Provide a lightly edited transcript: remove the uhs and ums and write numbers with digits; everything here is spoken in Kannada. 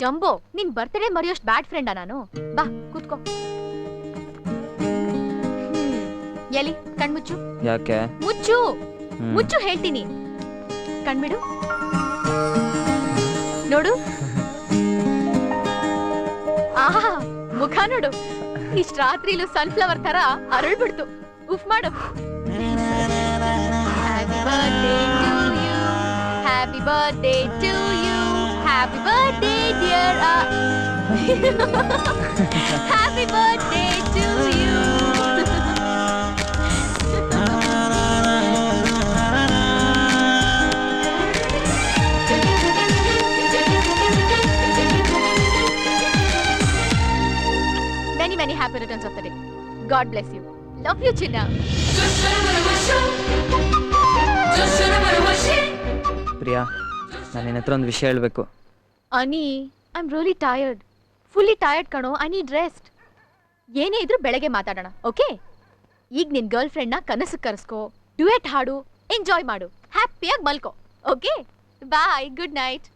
ಜಂಬೋ, ನಿನ್ ಬರ್ತ್ಡೇ ಮರೆಯೋಷ್ಟು ಬ್ಯಾಡ್ ಫ್ರೆಂಡಾ ನಾನು? ಬಾ ಕೂತ್ಕೋ. ಎಲ್ಲಿ ಕಣ್ಮುಚ್ಚು. ಯಾಕೆ? ಮುಚ್ಚು ಮುಚ್ಚು ಹೇಳ್ತೀನಿ. ಕಣ್ಬಿಡು. ನೋಡು. ಆಹಾ, ಮುಖ ನೋಡು. ಇಷ್ಟ ರಾತ್ರಿಲೂ ಸನ್ಫ್ಲವರ್ ತರ ಅರಳ್ಬಿಡ್ತು. ಉಫ್ ಮಾಡು. Happy birthday to you, happy birthday to you, happy birthday dear. Happy birthday to you. Many happy returns of the day. God bless you. Love you, Chinna. Priya, ನಾನು ನಿನ್ನ ಹತ್ರ ಒಂದು ವಿಷಯ ಹೇಳಬೇಕು. Ani, I'm really tired. Fully tired ಕಣೋ. I need rest. ಏನೇ ಇದ್ರೂ ಬೆಳಗ್ಗೆ ಮಾತಾಡೋಣ, ಓಕೆ? ಈಗ ನಿನ್ನ ಗರ್ಲ್ ಫ್ರೆಂಡ್ನ ಕನಸು ಕರೆಸ್ಕೋ, ಡ್ಯುಯೆಟ್ ಹಾಡು, ಎಂಜಾಯ್ ಮಾಡು, ಹ್ಯಾಪಿಯಾಗಿ ಮಲ್ಕೋ, ಓಕೆ? ಬಾಯ್, ಗುಡ್ ನೈಟ್.